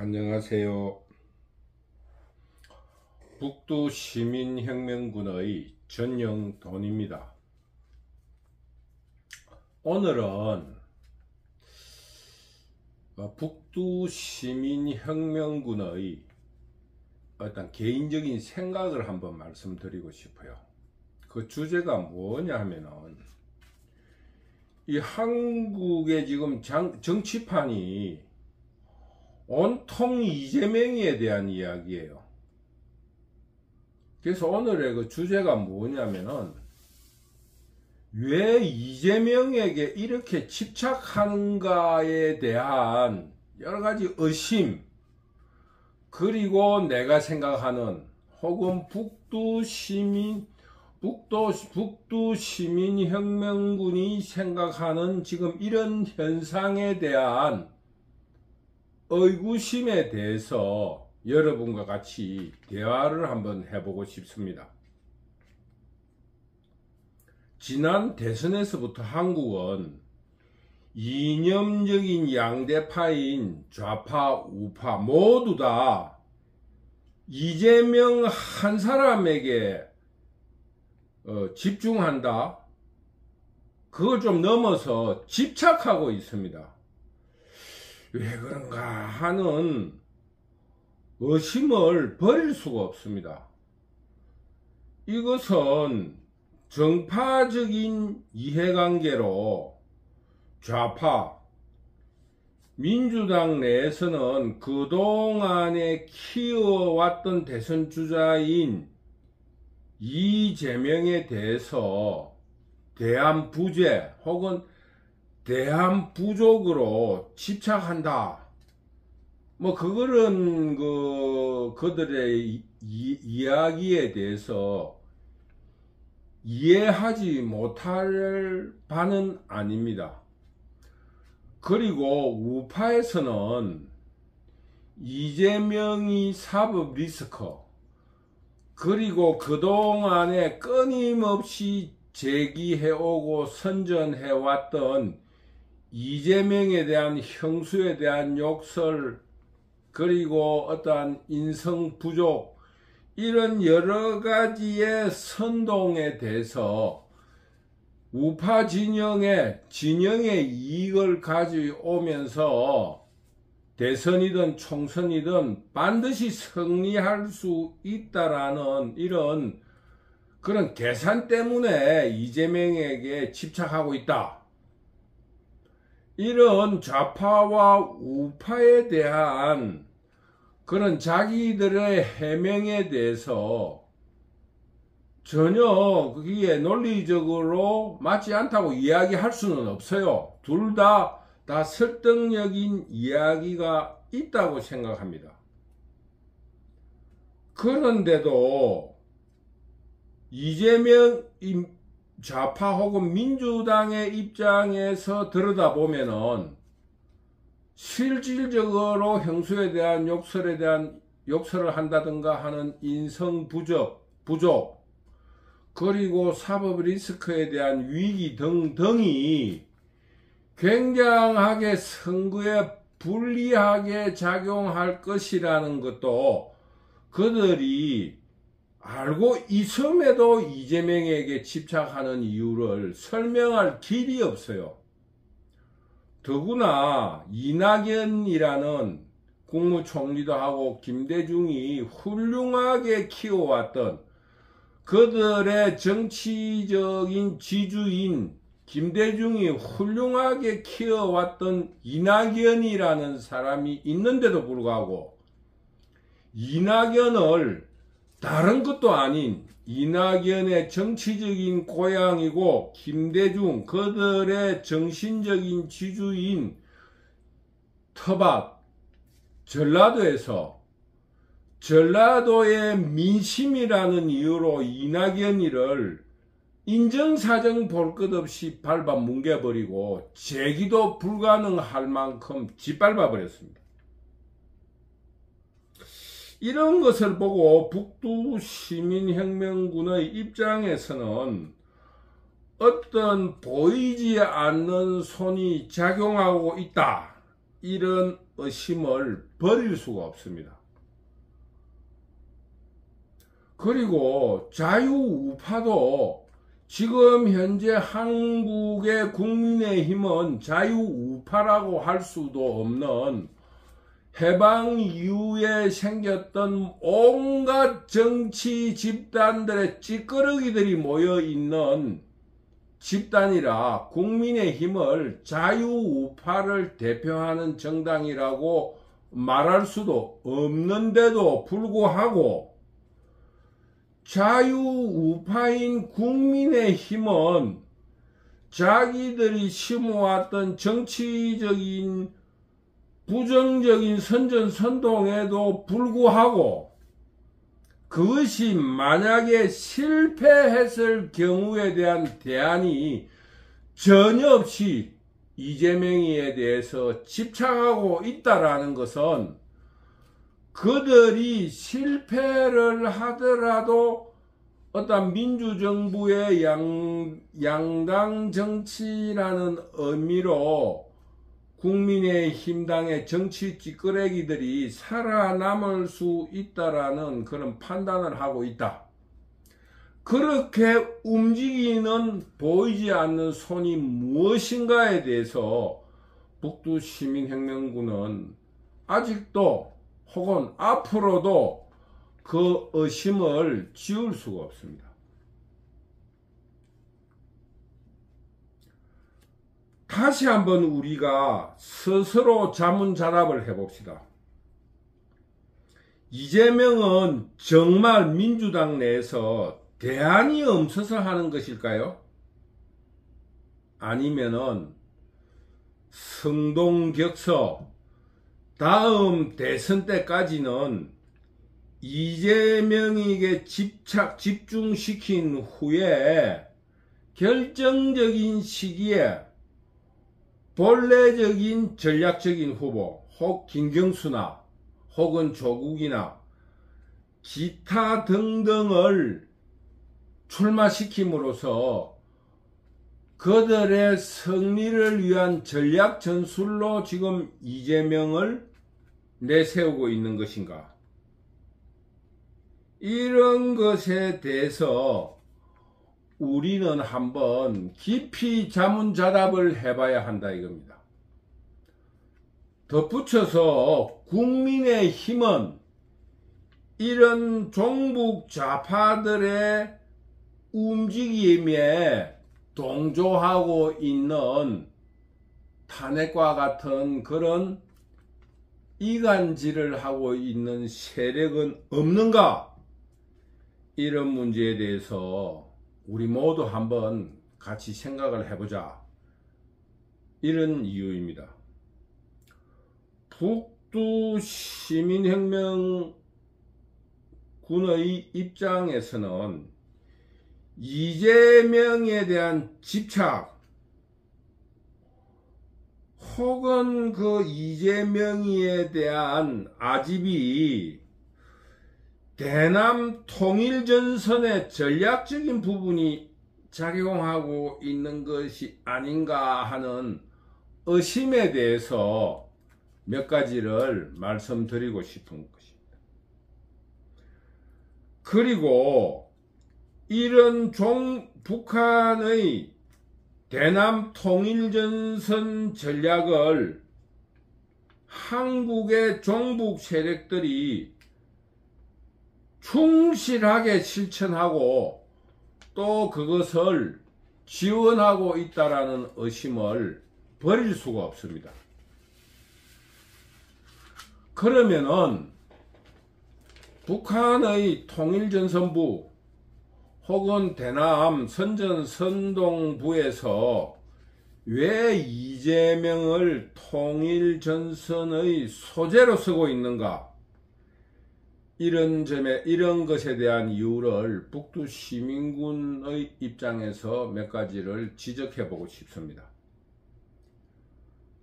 안녕하세요. 북두 시민혁명군의 전영돈입니다. 오늘은 북두 시민혁명군의 어떤 개인적인 생각을 한번 말씀드리고 싶어요. 그 주제가 뭐냐 하면은 이 한국의 지금 정치판이 온통 이재명에 대한 이야기예요. 그래서 오늘의 그 주제가 뭐냐면은 왜 이재명에게 이렇게 집착하는가에 대한 여러가지 의심, 그리고 내가 생각하는 혹은 북두 시민혁명군이 생각하는 지금 이런 현상에 대한 의구심에 대해서 여러분과 같이 대화를 한번 해보고 싶습니다. 지난 대선에서부터 한국은 이념적인 양대파인 좌파, 우파 모두 다 이재명 한 사람에게 집중한다. 그걸 좀 넘어서 집착하고 있습니다. 왜 그런가 하는 의심을 버릴 수가 없습니다. 이것은 정파적인 이해관계로 좌파, 민주당 내에서는 그동안에 키워왔던 대선 주자인 이재명에 대해서 대한부재 혹은 대한부족으로 집착한다. 뭐 그거는 그들의 이야기에 대해서 이해하지 못할 바는 아닙니다. 그리고 우파에서는 이재명이 사법 리스크, 그리고 그동안에 끊임없이 제기해오고 선전해왔던 이재명에 대한 형수에 대한 욕설, 그리고 어떠한 인성 부족, 이런 여러가지의 선동에 대해서 우파 진영의 이익을 가져오면서 대선이든 총선이든 반드시 승리할 수 있다라는 이런 그런 계산 때문에 이재명에게 집착하고 있다. 이런 좌파와 우파에 대한 그런 자기들의 해명에 대해서 전혀 그게 논리적으로 맞지 않다고 이야기할 수는 없어요. 둘 다 설득력인 이야기가 있다고 생각합니다. 그런데도 이재명 좌파 혹은 민주당의 입장에서 들여다보면은 실질적으로 형수에 대한 욕설을 한다든가 하는 인성 부족, 그리고 사법 리스크에 대한 위기 등등이 굉장하게 선거에 불리하게 작용할 것이라는 것도 그들이 알고 있음에도 이재명에게 집착하는 이유를 설명할 길이 없어요. 더구나 이낙연이라는 국무총리도 하고 김대중이 훌륭하게 키워왔던 그들의 정치적인 지주인 김대중이 훌륭하게 키워왔던 이낙연이라는 사람이 있는데도 불구하고 이낙연을 다른 것도 아닌 이낙연의 정치적인 고향이고 김대중 그들의 정신적인 지주인 터밭 전라도에서 전라도의 민심이라는 이유로 이낙연이를 인정사정 볼 것 없이 밟아 뭉개버리고 재기도 불가능할 만큼 짓밟아 버렸습니다. 이런 것을 보고 북두 시민혁명군의 입장에서는 어떤 보이지 않는 손이 작용하고 있다, 이런 의심을 버릴 수가 없습니다. 그리고 자유우파도 지금 현재 한국의 국민의힘은 자유우파라고 할 수도 없는 해방 이후에 생겼던 온갖 정치 집단들의 찌끄러기들이 모여있는 집단이라 국민의힘을 자유우파를 대표하는 정당이라고 말할 수도 없는데도 불구하고 자유우파인 국민의힘은 자기들이 심어왔던 정치적인 부정적인 선전선동에도 불구하고 그것이 만약에 실패했을 경우에 대한 대안이 전혀 없이 이재명에 대해서 집착하고 있다라는 것은 그들이 실패를 하더라도 어떤 민주정부의 양당 정치라는 의미로 국민의힘당의 정치 찌끄레기들이 살아남을 수 있다라는 그런 판단을 하고 있다. 그렇게 움직이는 보이지 않는 손이 무엇인가에 대해서 북두시민혁명군은 아직도 혹은 앞으로도 그 의심을 지울 수가 없습니다. 다시 한번 우리가 스스로 자문자답을 해봅시다. 이재명은 정말 민주당 내에서 대안이 없어서 하는 것일까요? 아니면은 성동격서 다음 대선 때까지는 이재명에게 집중시킨 후에 결정적인 시기에 본래적인 전략적인 후보, 혹 김경수나 혹은 조국이나 기타 등등을 출마시킴으로써 그들의 승리를 위한 전략 전술로 지금 이재명을 내세우고 있는 것인가? 이런 것에 대해서 우리는 한번 깊이 자문자답을 해봐야 한다 이겁니다. 덧붙여서 국민의힘은 이런 종북 좌파들의 움직임에 동조하고 있는 탄핵과 같은 그런 이간질을 하고 있는 세력은 없는가? 이런 문제에 대해서 우리 모두 한번 같이 생각을 해보자. 이런 이유입니다. 북두 시민혁명군의 입장에서는 이재명에 대한 집착 혹은 그 이재명에 대한 아집이 대남 통일전선의 전략적인 부분이 작용하고 있는 것이 아닌가 하는 의심에 대해서 몇 가지를 말씀드리고 싶은 것입니다. 그리고 이런 북한의 대남 통일전선 전략을 한국의 종북 세력들이 충실하게 실천하고 또 그것을 지원하고 있다라는 의심을 버릴 수가 없습니다. 그러면은 북한의 통일전선부 혹은 대남 선전선동부에서 왜 이재명을 통일전선의 소재로 쓰고 있는가? 이런 것에 대한 이유를 북두 시민군의 입장에서 몇 가지를 지적해 보고 싶습니다.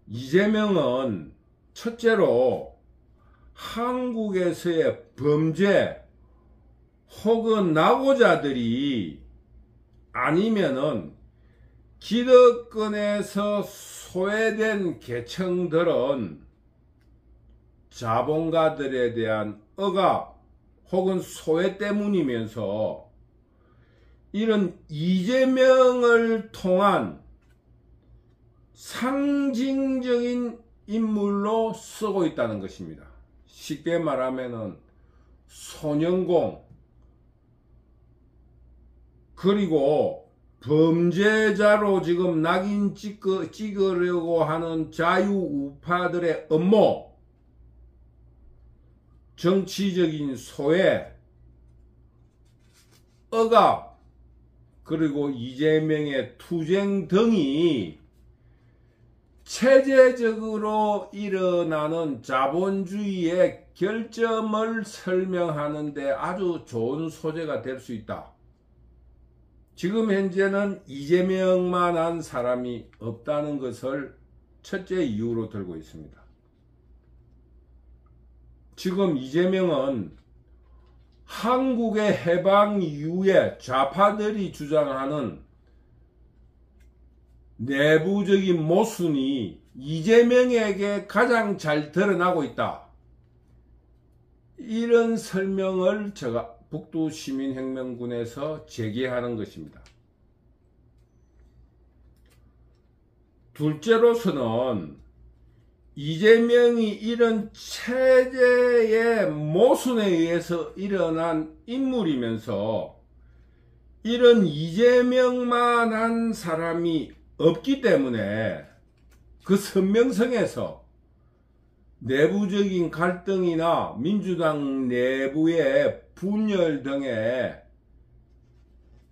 이재명은 첫째로 한국에서의 범죄 혹은 낙오자들이 아니면은 기득권에서 소외된 계층들은 자본가들에 대한 억압 혹은 소외 때문이면서 이런 이재명을 통한 상징적인 인물로 쓰고 있다는 것입니다. 쉽게 말하면은 소년공, 그리고 범죄자로 지금 낙인 찍으려고 하는 자유우파들의 음모, 정치적인 소외, 억압, 그리고 이재명의 투쟁 등이 체제적으로 일어나는 자본주의의 결점을 설명하는 데 아주 좋은 소재가 될 수 있다. 지금 현재는 이재명만한 사람이 없다는 것을 첫째 이유로 들고 있습니다. 지금 이재명은 한국의 해방 이후에 좌파들이 주장하는 내부적인 모순이 이재명에게 가장 잘 드러나고 있다. 이런 설명을 제가 북두시민혁명군에서 제기하는 것입니다. 둘째로서는 이재명이 이런 체제의 모순에 의해서 일어난 인물이면서 이런 이재명만한 사람이 없기 때문에 그 선명성에서 내부적인 갈등이나 민주당 내부의 분열 등의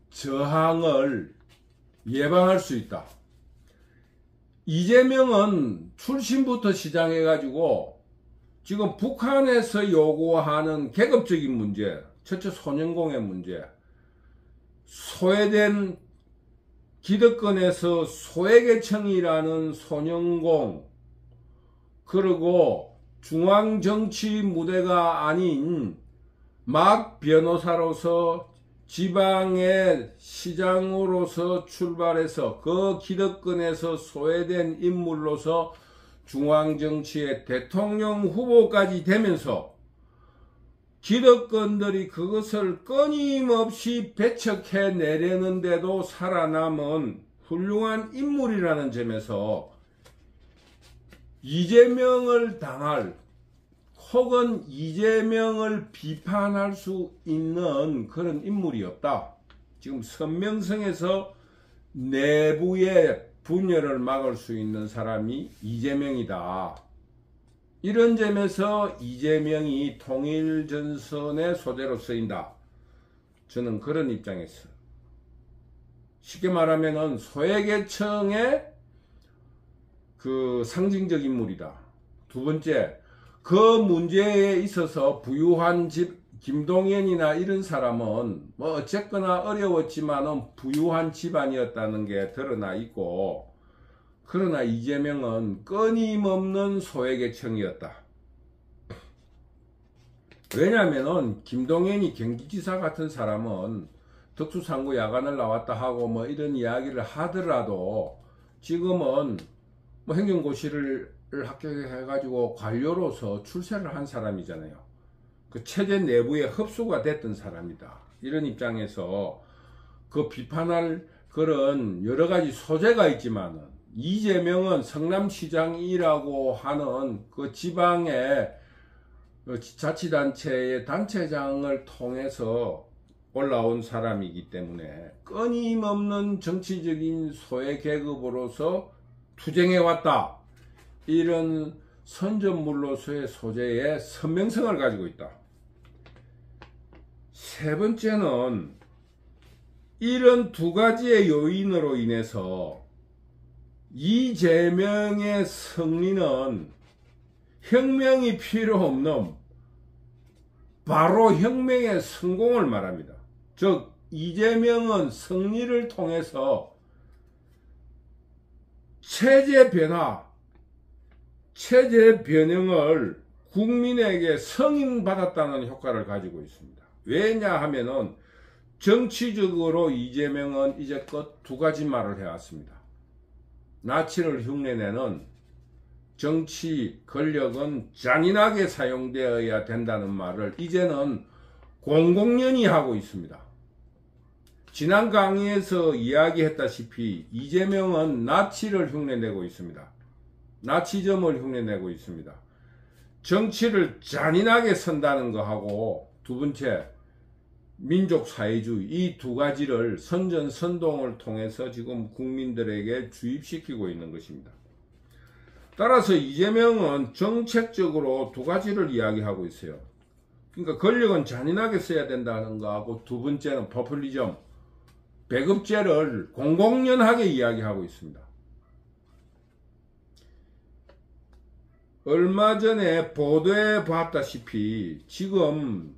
저항을 예방할 수 있다. 이재명은 출신부터 시작해가지고 지금 북한에서 요구하는 계급적인 문제, 첫째 소년공의 문제, 소외된 기득권에서 소외계층이라는 소년공, 그리고 중앙정치 무대가 아닌 막 변호사로서 지방의 시장으로서 출발해서 그 기득권에서 소외된 인물로서 중앙정치의 대통령 후보까지 되면서 기득권들이 그것을 끊임없이 배척해 내려는데도 살아남은 훌륭한 인물이라는 점에서 이재명을 당할 혹은 이재명을 비판할 수 있는 그런 인물이 없다. 지금 선명성에서 내부의 분열을 막을 수 있는 사람이 이재명이다. 이런 점에서 이재명이 통일전선의 소재로 쓰인다. 저는 그런 입장에서 쉽게 말하면은 소외계층의 그 상징적 인물이다. 두 번째, 그 문제에 있어서 부유한 집 김동연이나 이런 사람은 뭐 어쨌거나 어려웠지만은 부유한 집안이었다는 게 드러나 있고, 그러나 이재명은 끊임없는 소외계층이었다. 왜냐면은 김동연이 경기지사 같은 사람은 특수상구 야간을 나왔다 하고 뭐 이런 이야기를 하더라도 지금은 뭐 행정고시를 합격해가지고 관료로서 출세를 한 사람이잖아요. 그 체제 내부에 흡수가 됐던 사람이다. 이런 입장에서 그 비판할 그런 여러 가지 소재가 있지만은 이재명은 성남시장이라고 하는 그 지방의 자치단체의 단체장을 통해서 올라온 사람이기 때문에 끊임없는 정치적인 소외계급으로서 투쟁해왔다. 이런 선전물로서의 소재의 선명성을 가지고 있다. 세 번째는 이런 두 가지의 요인으로 인해서 이재명의 승리는 혁명이 필요 없는 바로 혁명의 성공을 말합니다. 즉 이재명은 승리를 통해서 체제 변화, 체제 변형을 국민에게 승인받았다는 효과를 가지고 있습니다. 왜냐하면은 정치적으로 이재명은 이제껏 두 가지 말을 해왔습니다. 나치를 흉내내는 정치, 권력은 잔인하게 사용되어야 된다는 말을 이제는 공공연히 하고 있습니다. 지난 강의에서 이야기했다시피 이재명은 나치를 흉내내고 있습니다. 나치즘을 흉내내고 있습니다. 정치를 잔인하게 선다는 거하고 두 번째 민족사회주의, 이 두 가지를 선전선동을 통해서 지금 국민들에게 주입시키고 있는 것입니다. 따라서 이재명은 정책적으로 두 가지를 이야기하고 있어요. 그러니까 권력은 잔인하게 써야 된다는 거하고 두 번째는 포퓰리즘, 배급제를 공공연하게 이야기하고 있습니다. 얼마 전에 보도해 봤다시피 지금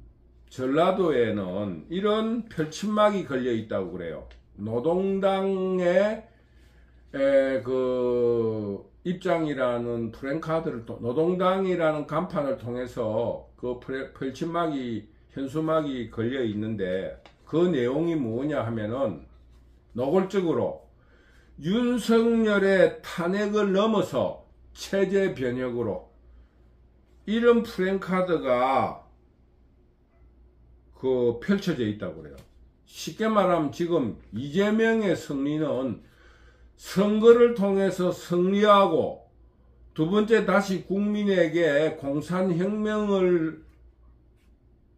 전라도에는 이런 펼침막이 걸려 있다고 그래요. 노동당의 그 입장이라는 프랜카드를, 노동당이라는 간판을 통해서 그 펼침막이, 현수막이 걸려 있는데 그 내용이 뭐냐 하면은 노골적으로 윤석열의 탄핵을 넘어서 체제 변혁으로, 이런 프랜카드가 펼쳐져 있다고 그래요. 쉽게 말하면 지금 이재명의 승리는 선거를 통해서 승리하고, 두 번째 다시 국민에게 공산혁명을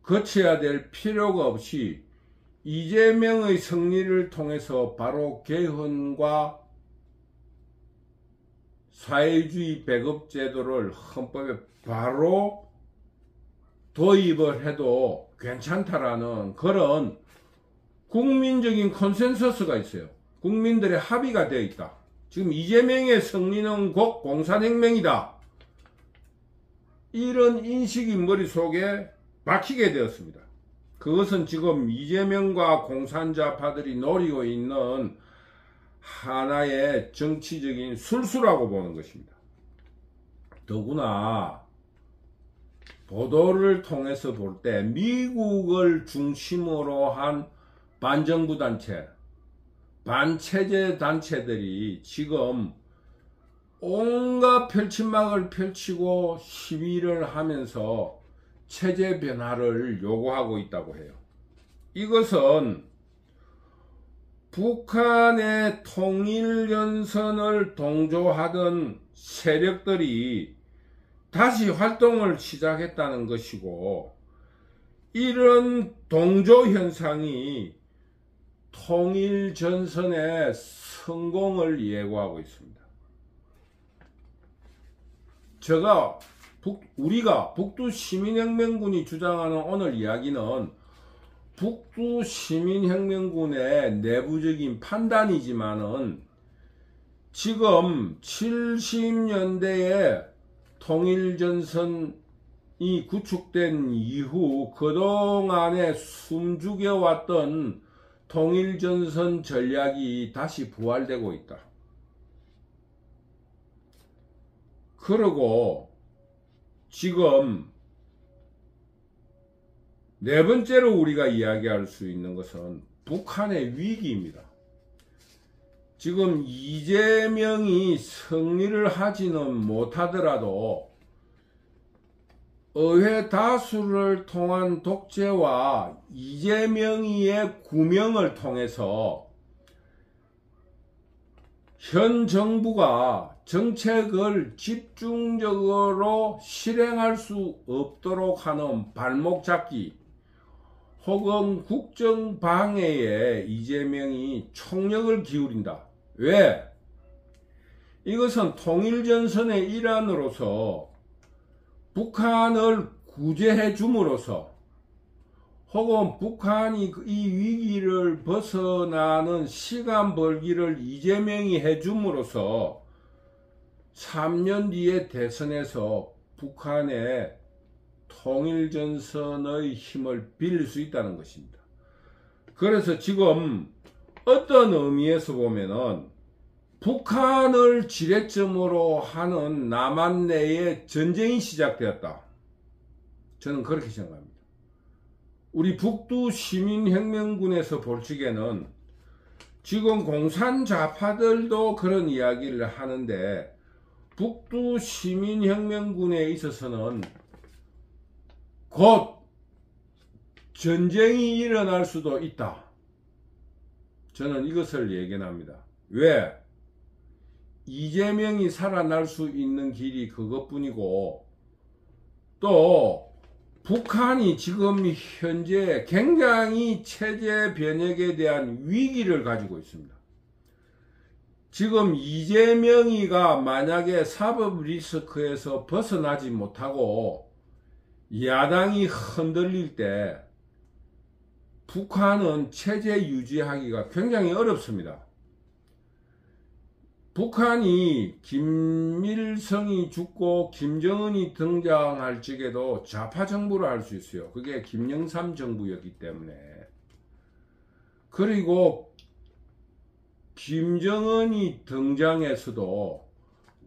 거쳐야 될 필요가 없이 이재명의 승리를 통해서 바로 개헌과 사회주의 배급제도를 헌법에 바로 도입을 해도 괜찮다라는 그런 국민적인 컨센서스가 있어요. 국민들의 합의가 되어 있다. 지금 이재명의 승리는 곧 공산혁명이다. 이런 인식이 머릿속에 박히게 되었습니다. 그것은 지금 이재명과 공산좌파들이 노리고 있는 하나의 정치적인 술수라고 보는 것입니다. 더구나 보도를 통해서 볼 때 미국을 중심으로 한 반정부 단체, 반체제 단체들이 지금 온갖 펼침막을 펼치고 시위를 하면서 체제 변화를 요구하고 있다고 해요. 이것은 북한의 통일연선을 동조하던 세력들이 다시 활동을 시작했다는 것이고, 이런 동조 현상이 통일전선의 성공을 예고하고 있습니다. 우리가 북두시민혁명군이 주장하는 오늘 이야기는 북두시민혁명군의 내부적인 판단이지만은 지금 70년대에 통일전선이 구축된 이후 그동안에 숨죽여왔던 통일전선 전략이 다시 부활되고 있다. 그리고 지금 네 번째로 우리가 이야기할 수 있는 것은 북한의 위기입니다. 지금 이재명이 승리를 하지는 못하더라도 의회 다수를 통한 독재와 이재명이의 구명을 통해서 현 정부가 정책을 집중적으로 실행할 수 없도록 하는 발목 잡기 혹은 국정 방해에 이재명이 총력을 기울인다. 왜? 이것은 통일전선의 일환으로서 북한을 구제해 줌으로써 혹은 북한이 이 위기를 벗어나는 시간 벌기를 이재명이 해 줌으로써 3년 뒤에 대선에서 북한의 통일전선의 힘을 빌릴 수 있다는 것입니다. 그래서 지금 어떤 의미에서 보면은 북한을 지렛점으로 하는 남한 내에 전쟁이 시작되었다. 저는 그렇게 생각합니다. 우리 북두시민혁명군에서 볼 적에는 지금 공산좌파들도 그런 이야기를 하는데 북두 시민혁명군에 있어서는 곧 전쟁이 일어날 수도 있다. 저는 이것을 예견합니다. 왜? 이재명이 살아날 수 있는 길이 그것뿐이고, 또 북한이 지금 현재 굉장히 체제 변혁에 대한 위기를 가지고 있습니다. 지금 이재명이가 만약에 사법 리스크에서 벗어나지 못하고 야당이 흔들릴 때 북한은 체제 유지하기가 굉장히 어렵습니다. 북한이 김일성이 죽고 김정은이 등장할 적에도 좌파 정부를 할 수 있어요. 그게 김영삼 정부였기 때문에. 그리고 김정은이 등장해서도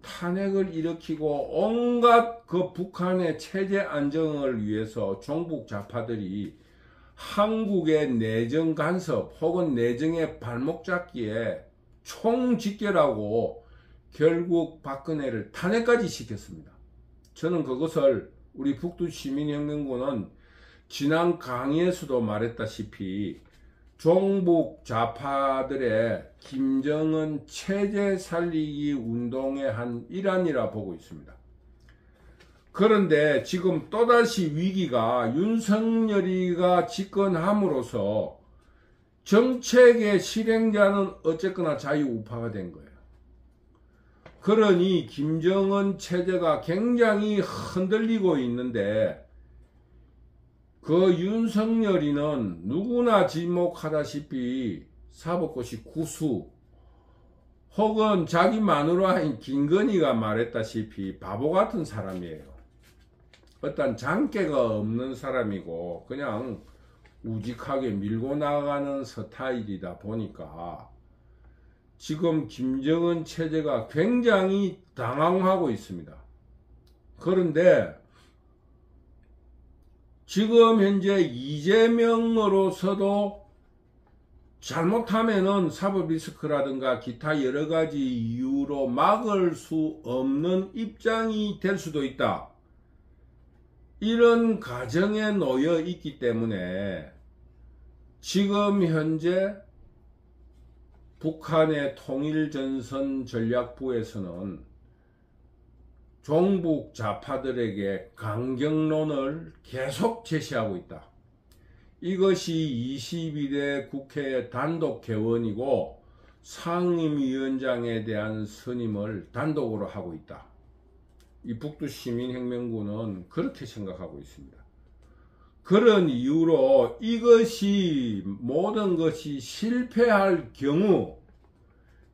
탄핵을 일으키고 온갖 그 북한의 체제 안정을 위해서 종북 좌파들이 한국의 내정 간섭 혹은 내정의 발목 잡기에 총집결하고 결국 박근혜를 탄핵까지 시켰습니다. 저는 그것을 우리 북두 시민혁명군은 지난 강의에서도 말했다시피 종북 좌파들의 김정은 체제 살리기 운동의 한 일환이라 보고 있습니다. 그런데 지금 또다시 위기가 윤석열이가 집권함으로써 정책의 실행자는 어쨌거나 자유우파가 된 거예요. 그러니 김정은 체제가 굉장히 흔들리고 있는데 그 윤석열이는 누구나 지목하다시피 사법고시 구수 혹은 자기 마누라인 김건희가 말했다시피 바보 같은 사람이에요. 어떤 장깨가 없는 사람이고 그냥 우직하게 밀고 나가는 스타일이다 보니까 지금 김정은 체제가 굉장히 당황하고 있습니다. 그런데 지금 현재 이재명으로서도 잘못하면은 사법 리스크라든가 기타 여러 가지 이유로 막을 수 없는 입장이 될 수도 있다. 이런 가정에 놓여 있기 때문에 지금 현재 북한의 통일전선 전략부에서는 종북 좌파들에게 강경론을 계속 제시하고 있다. 이것이 22대 국회 단독 개원이고 상임위원장에 대한 선임을 단독으로 하고 있다. 이 북두 시민혁명군은 그렇게 생각하고 있습니다. 그런 이유로 이것이 모든 것이 실패할 경우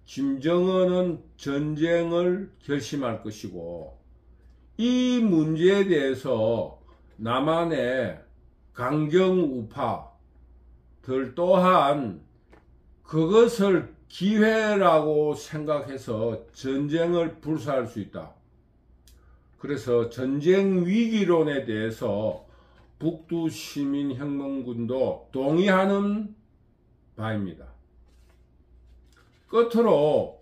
김정은은 전쟁을 결심할 것이고 이 문제에 대해서 남한의 강경우파들 또한 그것을 기회라고 생각해서 전쟁을 불사할 수 있다. 그래서 전쟁 위기론에 대해서 북두 시민혁명군도 동의하는 바입니다. 끝으로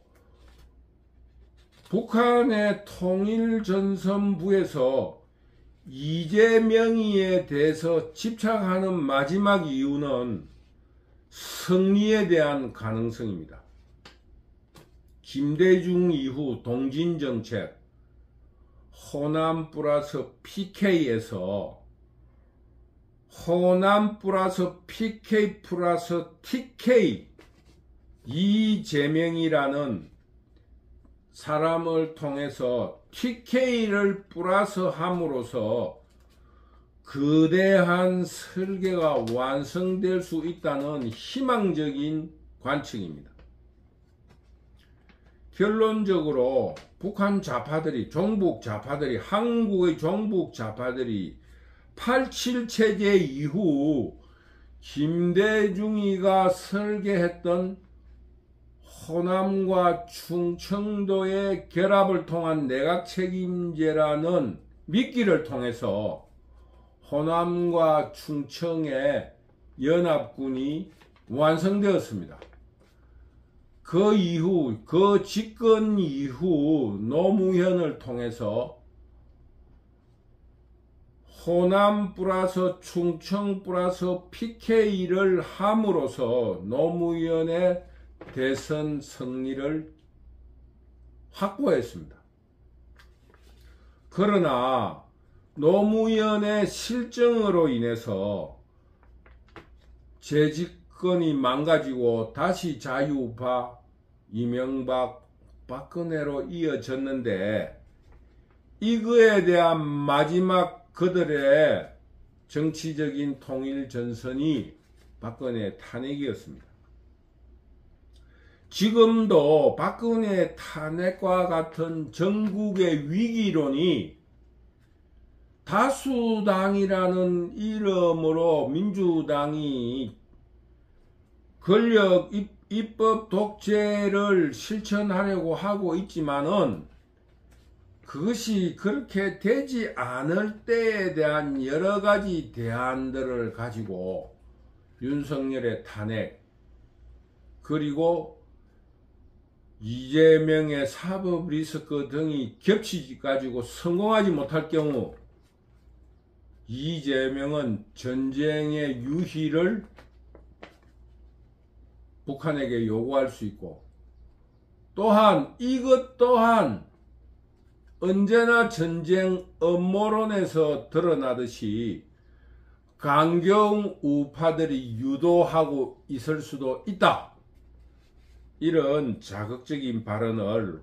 북한의 통일전선부에서 이재명이에 대해서 집착하는 마지막 이유는 승리에 대한 가능성입니다. 김대중 이후 동진정책, 호남 플러스 PK에서 호남 플러스 PK 플러스 TK 이재명이라는 사람을 통해서 TK를 플러스 함으로써 거대한 설계가 완성될 수 있다는 희망적인 관측입니다. 결론적으로 북한 좌파들이, 종북 좌파들이, 한국의 종북 좌파들이 87 체제 이후 김대중이가 설계했던 호남과 충청도의 결합을 통한 내각 책임제라는 미끼를 통해서 호남과 충청의 연합군이 완성되었습니다. 그 이후, 그 집권 이후 노무현을 통해서 호남 플러스 충청 플러스 PK를 함으로써 노무현의 대선 승리를 확보했습니다. 그러나 노무현의 실정으로 인해서 재집권이 망가지고 다시 자유우파 이명박 박근혜로 이어졌는데, 이거에 대한 마지막 그들의 정치적인 통일 전선이 박근혜 탄핵이었습니다. 지금도 박근혜 탄핵과 같은 전국의 위기론이 다수당이라는 이름으로 민주당이 권력 입법 독재를 실천하려고 하고 있지만은, 그것이 그렇게 되지 않을 때에 대한 여러 가지 대안들을 가지고 윤석열의 탄핵, 그리고 이재명의 사법 리스크 등이 겹치지 가지고 성공하지 못할 경우 이재명은 전쟁의 유희를 북한에게 요구할 수 있고, 또한 이것 또한 언제나 전쟁 음모론에서 드러나듯이 강경 우파들이 유도하고 있을 수도 있다. 이런 자극적인 발언을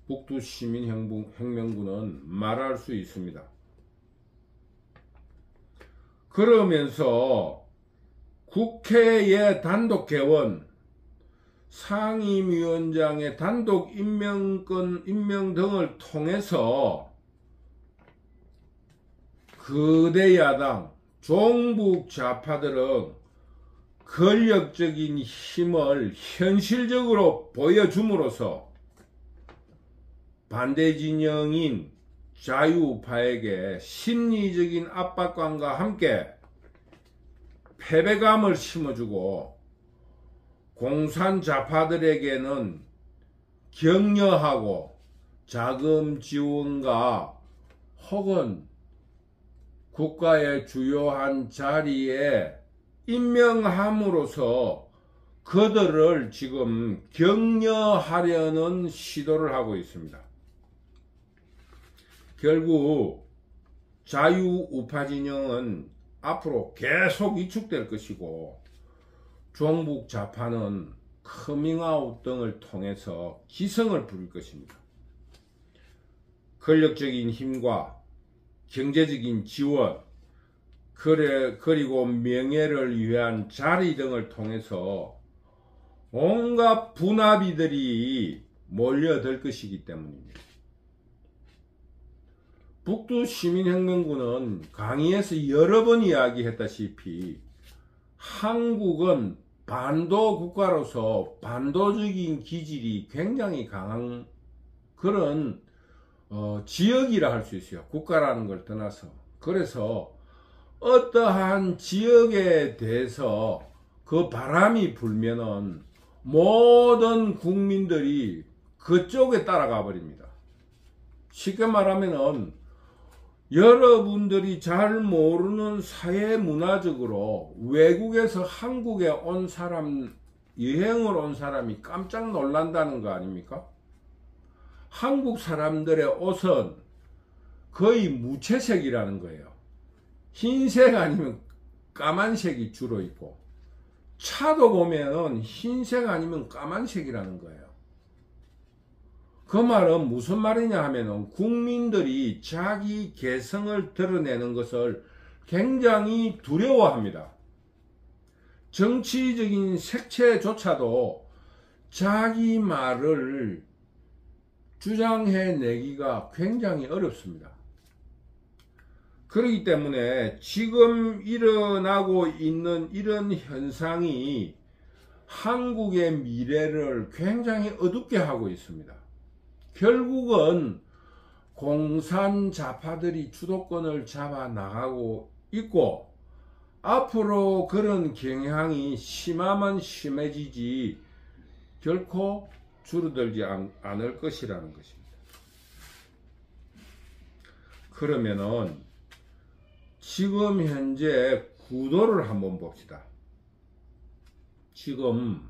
북두시민혁명군은 말할 수 있습니다. 그러면서 국회의 단독 개원, 상임위원장의 단독 임명 등을 통해서 거대 야당, 종북 좌파들은 권력적인 힘을 현실적으로 보여줌으로써 반대 진영인 자유우파에게 심리적인 압박감과 함께 패배감을 심어주고, 공산 좌파들에게는 격려하고 자금 지원과 혹은 국가의 주요한 자리에 임명함으로써 그들을 지금 격려하려는 시도를 하고 있습니다. 결국 자유우파 진영은 앞으로 계속 위축될 것이고, 종북 좌파는 커밍아웃 등을 통해서 기성을 부릴 것입니다. 권력적인 힘과 경제적인 지원, 그리고 명예를 위한 자리 등을 통해서 온갖 분합이들이 몰려들 것이기 때문입니다. 북두시민혁명군은 강의에서 여러 번 이야기했다시피 한국은 반도 국가로서 반도적인 기질이 굉장히 강한 그런 지역이라 할 수 있어요. 국가라는 걸 떠나서. 그래서 어떠한 지역에 대해서 그 바람이 불면은 모든 국민들이 그쪽에 따라가 버립니다. 쉽게 말하면은 여러분들이 잘 모르는 사회 문화적으로 외국에서 한국에 온 사람, 여행을 온 사람이 깜짝 놀란다는 거 아닙니까? 한국 사람들의 옷은 거의 무채색이라는 거예요. 흰색 아니면 까만색이 주로 있고, 차도 보면은 흰색 아니면 까만색이라는 거예요. 그 말은 무슨 말이냐 하면은 국민들이 자기 개성을 드러내는 것을 굉장히 두려워합니다. 정치적인 색채조차도 자기 말을 주장해내기가 굉장히 어렵습니다. 그렇기 때문에 지금 일어나고 있는 이런 현상이 한국의 미래를 굉장히 어둡게 하고 있습니다. 결국은 공산 좌파들이 주도권을 잡아 나가고 있고, 앞으로 그런 경향이 심하면 심해지지 결코 줄어들지 않을 것이라는 것입니다. 그러면은 지금 현재 구도를 한번 봅시다. 지금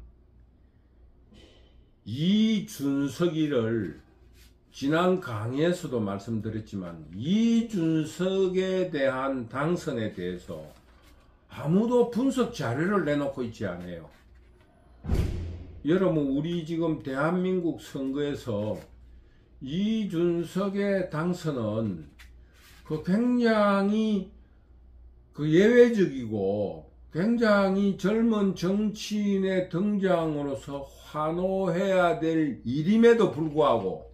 이준석이를 지난 강의에서도 말씀드렸지만 이준석에 대한 당선에 대해서 아무도 분석 자료를 내놓고 있지 않아요. 여러분, 우리 지금 대한민국 선거에서 이준석의 당선은 굉장히 예외적이고 굉장히 젊은 정치인의 등장으로서 환호해야 될 일임에도 불구하고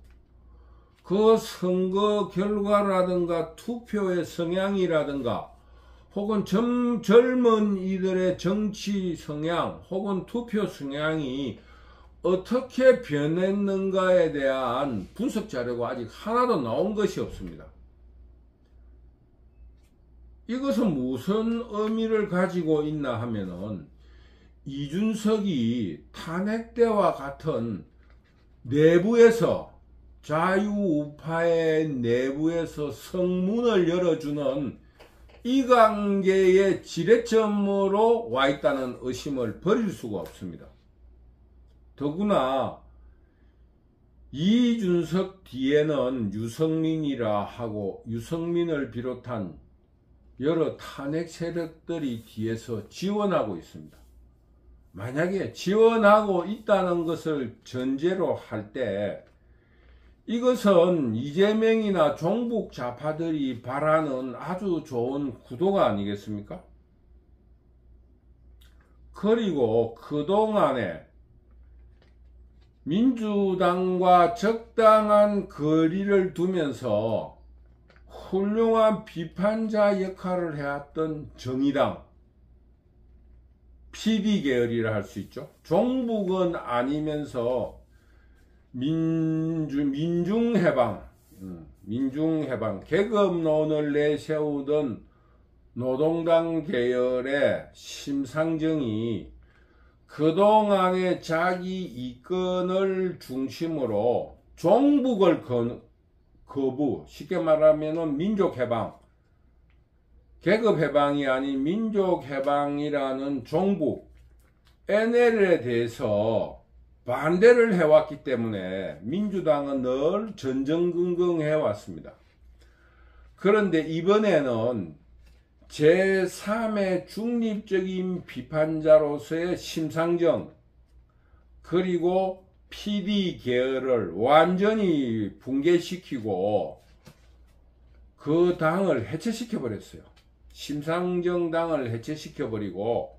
그 선거 결과라든가 투표의 성향이라든가 혹은 젊은 이들의 정치 성향 혹은 투표 성향이 어떻게 변했는가에 대한 분석 자료가 아직 하나도 나온 것이 없습니다. 이것은 무슨 의미를 가지고 있나 하면은 이준석이 탄핵 때와 같은 내부에서 자유우파의 내부에서 성문을 열어주는 이관계의 지렛점으로 와 있다는 의심을 버릴 수가 없습니다. 더구나 이준석 뒤에는 유승민이라 하고 유승민을 비롯한 여러 탄핵 세력들이 뒤에서 지원하고 있습니다. 만약에 지원하고 있다는 것을 전제로 할 때 이것은 이재명이나 종북 좌파들이 바라는 아주 좋은 구도가 아니겠습니까? 그리고 그동안에 민주당과 적당한 거리를 두면서 훌륭한 비판자 역할을 해왔던 정의당, PD 계열이라 할 수 있죠. 종북은 아니면서 민중해방, 계급론을 내세우던 노동당 계열의 심상정이 그동안의 자기 이권을 중심으로 종북을 거부, 쉽게 말하면 민족해방, 계급해방이 아닌 민족해방이라는 종북, NL에 대해서 반대를 해왔기 때문에 민주당은 늘 전전긍긍해왔습니다. 그런데 이번에는 제3의 중립적인 비판자로서의 심상정 그리고 PD 계열을 완전히 붕괴시키고 그 당을 해체시켜버렸어요. 심상정 당을 해체시켜버리고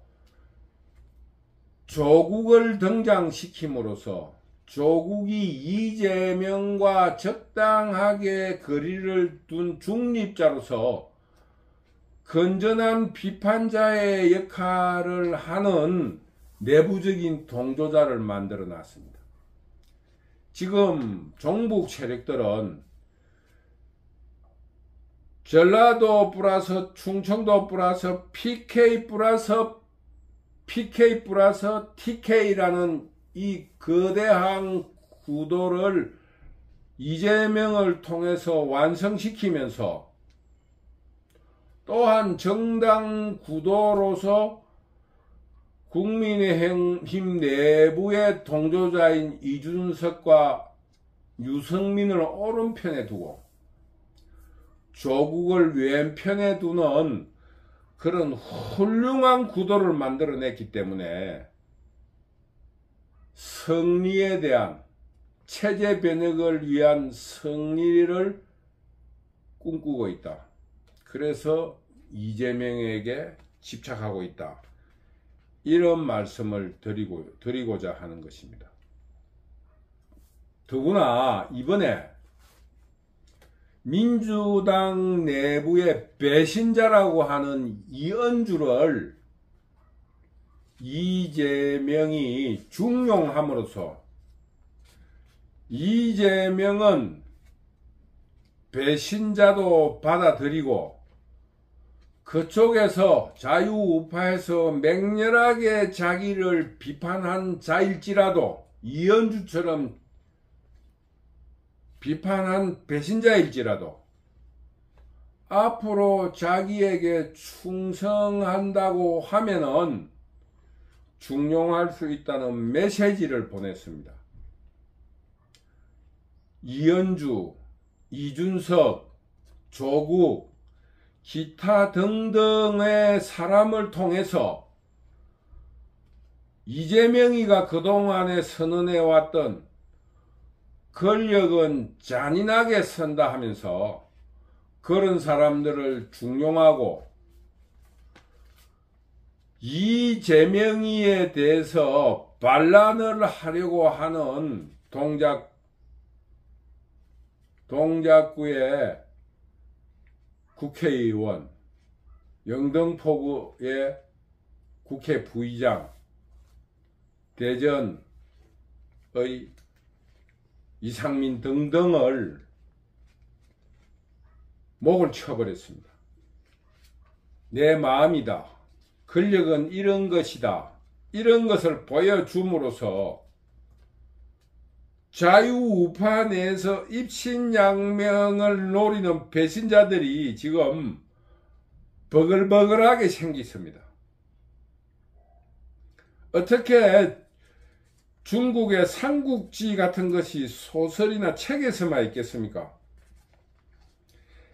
조국을 등장시킴으로써 조국이 이재명과 적당하게 거리를 둔 중립자로서 건전한 비판자의 역할을 하는 내부적인 동조자를 만들어 놨습니다. 지금 종북 세력들은 전라도 플러스 충청도 플러스 PK 플러스 TK라는 이 거대한 구도를 이재명을 통해서 완성시키면서 또한 정당 구도로서 국민의힘 내부의 동조자인 이준석과 유승민을 오른편에 두고 조국을 왼편에 두는 그런 훌륭한 구도를 만들어냈기 때문에 승리에 대한 체제 변혁을 위한 승리를 꿈꾸고 있다. 그래서 이재명에게 집착하고 있다. 이런 말씀을 드리고자 하는 것입니다. 더구나 이번에 민주당 내부의 배신자라고 하는 이은주를 이재명이 중용함으로써 이재명은 배신자도 받아들이고 그쪽에서 자유우파에서 맹렬하게 자기를 비판한 자일지라도 이현주처럼 비판한 배신자일지라도 앞으로 자기에게 충성한다고 하면은 중용할 수 있다는 메시지를 보냈습니다. 이현주, 이준석, 조국, 기타 등등의 사람을 통해서 이재명이가 그동안에 선언해왔던 권력은 잔인하게 선다 하면서 그런 사람들을 중용하고 이재명이에 대해서 반란을 하려고 하는 동작구의 국회의원, 영등포구의 국회 부의장, 대전의 이상민 등등을 목을 쳐버렸습니다. 내 마음이다. 권력은 이런 것이다. 이런 것을 보여줌으로써 자유우파 내에서 입신양명을 노리는 배신자들이 지금 버글버글하게 생겼습니다. 어떻게 중국의 삼국지 같은 것이 소설이나 책에서만 있겠습니까?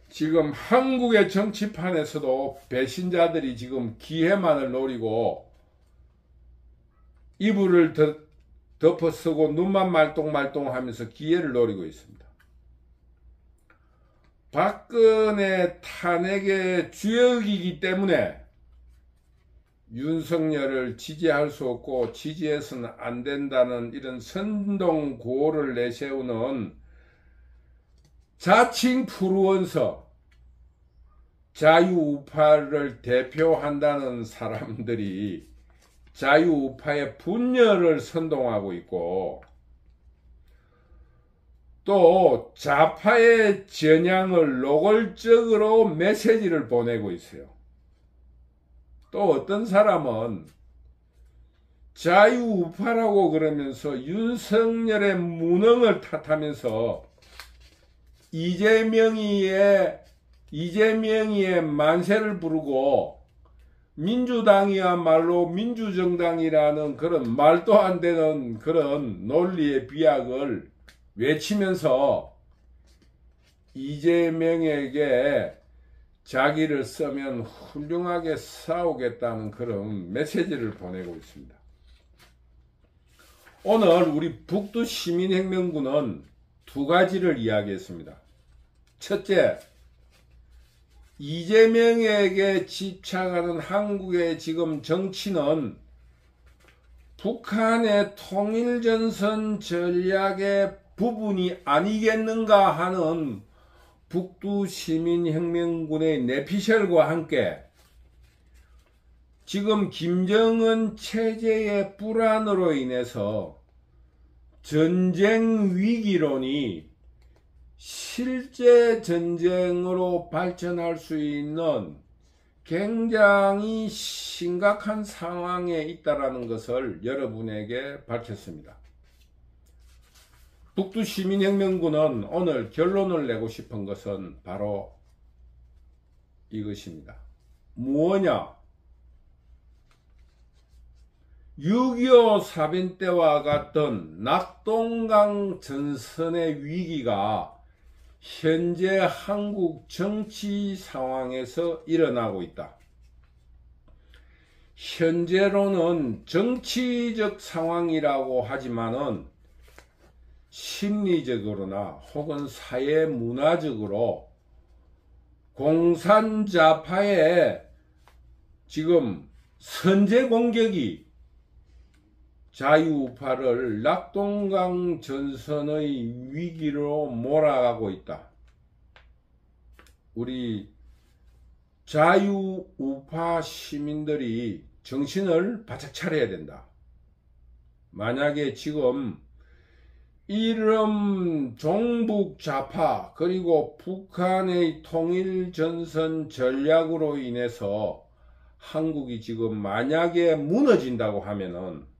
지금 한국의 정치판에서도 배신자들이 지금 기회만을 노리고 이불을 덮어쓰고 눈만 말똥말똥하면서 기회를 노리고 있습니다. 박근혜 탄핵의 주역이기 때문에 윤석열을 지지할 수 없고 지지해서는 안 된다는 이런 선동구호를 내세우는 자칭 프루언서 자유우파를 대표한다는 사람들이 자유우파의 분열을 선동하고 있고 또 좌파의 전향을 노골적으로 메시지를 보내고 있어요. 또 어떤 사람은 자유우파라고 그러면서 윤석열의 무능을 탓하면서 이재명이의 만세를 부르고 민주당이야말로 민주정당이라는 그런 말도 안 되는 그런 논리의 비약을 외치면서 이재명에게 자기를 쓰면 훌륭하게 싸우겠다는 그런 메시지를 보내고 있습니다. 오늘 우리 북두 시민혁명군은 두 가지를 이야기했습니다. 첫째, 이재명에게 집착하는 한국의 지금 정치는 북한의 통일전선 전략의 부분이 아니겠는가 하는 북두 시민혁명군의 내피셜과 함께 지금 김정은 체제의 불안으로 인해서 전쟁 위기론이 실제 전쟁으로 발전할 수 있는 굉장히 심각한 상황에 있다는 것을 여러분에게 밝혔습니다. 북두 시민혁명군은 오늘 결론을 내고 싶은 것은 바로 이것입니다. 무엇냐? 6.25 사변 때와 같던 낙동강 전선의 위기가 현재 한국 정치 상황에서 일어나고 있다. 현재로는 정치적 상황이라고 하지만은 심리적으로나 혹은 사회 문화적으로 공산좌파의 지금 선제 공격이 자유우파를 낙동강 전선의 위기로 몰아가고 있다. 우리 자유우파 시민들이 정신을 바짝 차려야 된다. 만약에 지금 이런 종북 좌파 그리고 북한의 통일전선 전략으로 인해서 한국이 지금 만약에 무너진다고 하면은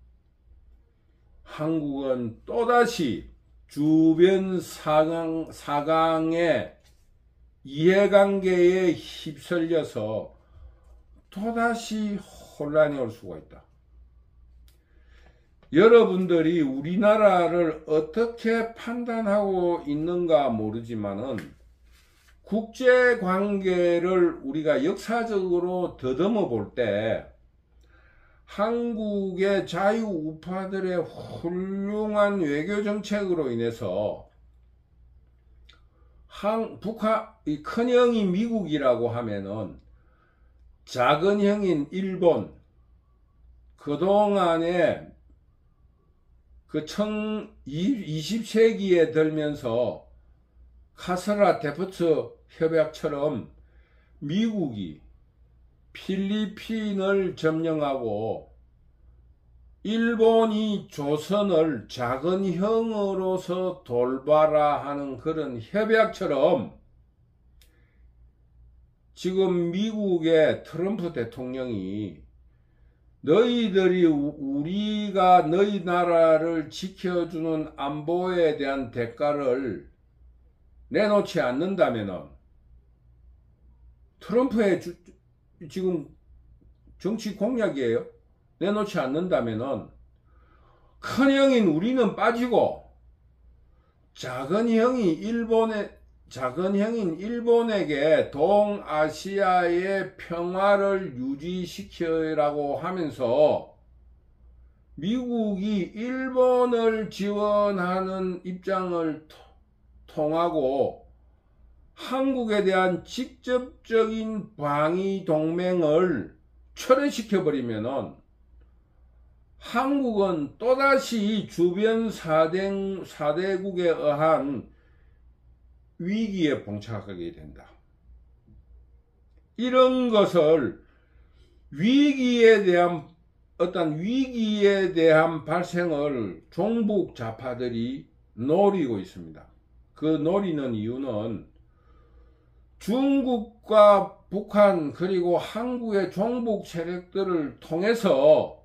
한국은 또다시 주변 사강의 이해관계에 휩쓸려서 또다시 혼란이 올 수가 있다. 여러분들이 우리나라를 어떻게 판단하고 있는가 모르지만은 국제관계를 우리가 역사적으로 더듬어 볼 때 한국의 자유우파들의 훌륭한 외교정책으로 인해서 이 큰형이 미국이라고 하면은 작은 형인 일본, 그동안에 그 20세기에 들면서 카스라-데프트 협약처럼 미국이 필리핀을 점령하고 일본이 조선을 작은 형으로서 돌봐라 하는 그런 협약처럼 지금 미국의 트럼프 대통령이 너희들이 우리가 너희 나라를 지켜주는 안보에 대한 대가를 내놓지 않는다면은 트럼프의 지금 정치 공약이에요. 내놓지 않는다면은 큰 형인 우리는 빠지고 작은 형인 일본에게 동아시아의 평화를 유지시키라고 하면서 미국이 일본을 지원하는 입장을 통하고 한국에 대한 직접적인 방위 동맹을 철회시켜버리면은 한국은 또다시 주변 4대국에 의한 위기에 봉착하게 된다. 이런 것을 위기에 대한 발생을 종북 좌파들이 노리고 있습니다. 그 노리는 이유는 중국과 북한 그리고 한국의 종북 세력들을 통해서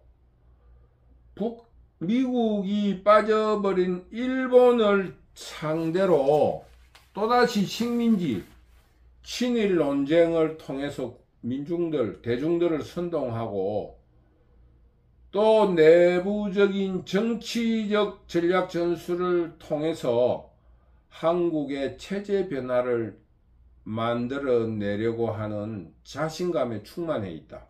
미국이 빠져버린 일본을 상대로 또다시 식민지 친일 논쟁을 통해서 대중들을 선동하고 또 내부적인 정치적 전략 전술을 통해서 한국의 체제 변화를 만들어내려고 하는 자신감에 충만해 있다.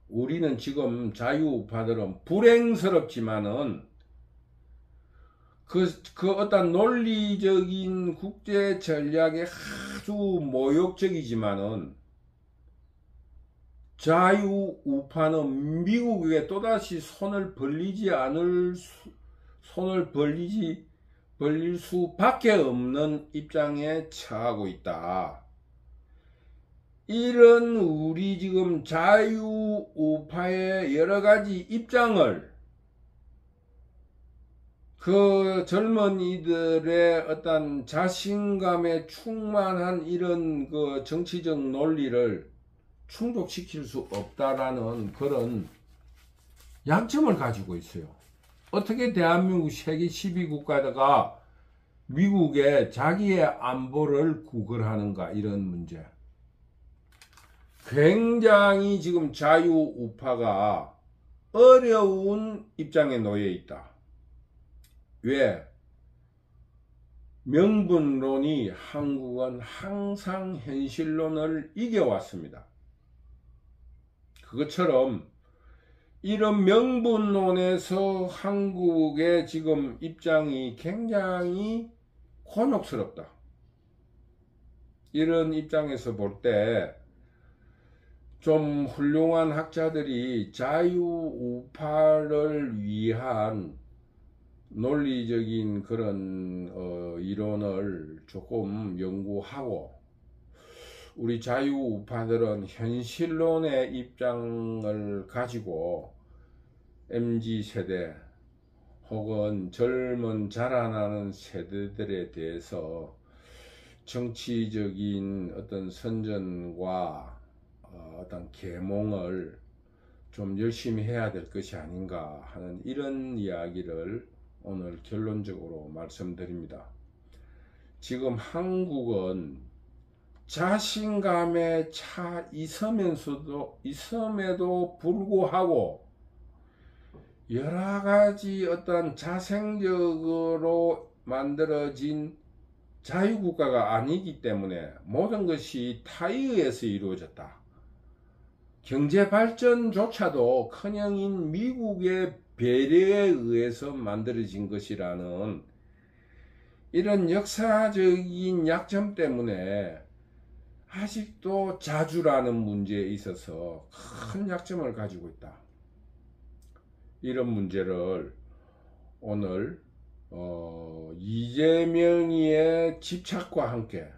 우리는 지금 자유우파들은 불행스럽지만은 그 어떤 논리적인 국제 전략에 아주 모욕적이지만은 자유우파는 미국에게 또다시 손을 벌릴 수밖에 없는 입장에 처하고 있다. 이런 우리 지금 자유우파의 여러가지 입장을 그 젊은이들의 어떤 자신감에 충만한 이런 그 정치적 논리를 충족시킬 수 없다라는 그런 약점을 가지고 있어요. 어떻게 대한민국 세계 12국가가 미국에 자기의 안보를 구걸하는가, 이런 문제. 굉장히 지금 자유우파가 어려운 입장에 놓여 있다. 왜? 명분론이 한국은 항상 현실론을 이겨왔습니다. 그것처럼 이런 명분론에서 한국의 지금 입장이 굉장히 곤욕스럽다. 이런 입장에서 볼 때 좀 훌륭한 학자들이 자유우파를 위한 논리적인 그런 이론을 조금 연구하고, 우리 자유우파들은 현실론의 입장을 가지고 MZ세대 혹은 젊은 자라나는 세대들에 대해서 정치적인 어떤 선전과 어떤 계몽을 좀 열심히 해야 될 것이 아닌가 하는 이런 이야기를 오늘 결론적으로 말씀드립니다. 지금 한국은 자신감에 차 있음에도 불구하고 여러 가지 어떤 자생적으로 만들어진 자유국가가 아니기 때문에 모든 것이 타에 의해서 이루어졌다. 경제발전조차도 커녕인 미국의 배려에 의해서 만들어진 것이라는 이런 역사적인 약점 때문에 아직도 자주라는 문제에 있어서 큰 약점을 가지고 있다. 이런 문제를 오늘 이재명이의 집착과 함께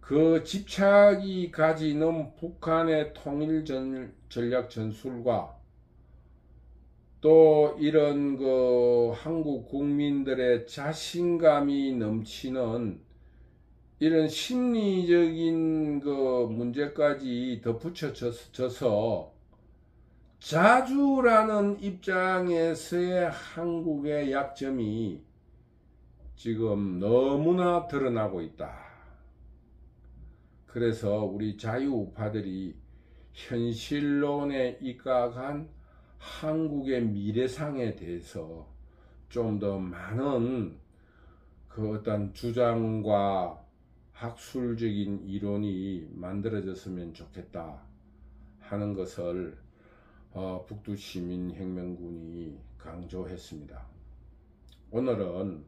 그 집착이 가지는 북한의 통일 전략 전술과 또 이런 한국 국민들의 자신감이 넘치는 이런 심리적인 문제까지 덧붙여져서 자주라는 입장에서의 한국의 약점이 지금 너무나 드러나고 있다. 그래서 우리 자유우파들이 현실론에 입각한 한국의 미래상에 대해서 좀 더 많은 어떤 주장과 학술적인 이론이 만들어졌으면 좋겠다 하는 것을 북두시민혁명군이 강조했습니다. 오늘은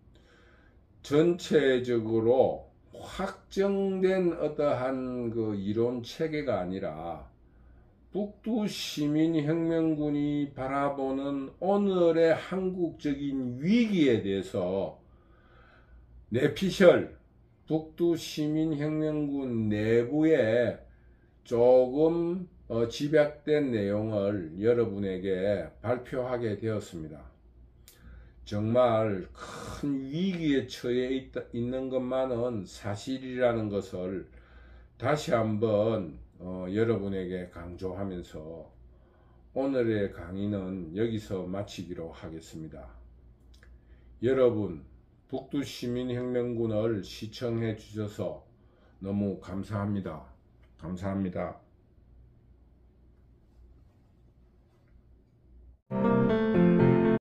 전체적으로 확정된 어떠한 이론 체계가 아니라 북두시민혁명군이 바라보는 오늘의 한국적인 위기에 대해서 내피셜 북두시민혁명군 내부에 조금 집약된 내용을 여러분에게 발표하게 되었습니다. 정말 큰 위기에 처해 있는 것만은 사실이라는 것을 다시 한번 여러분에게 강조하면서 오늘의 강의는 여기서 마치기로 하겠습니다. 여러분, 북두시민혁명군을 시청해 주셔서 너무 감사합니다. 감사합니다.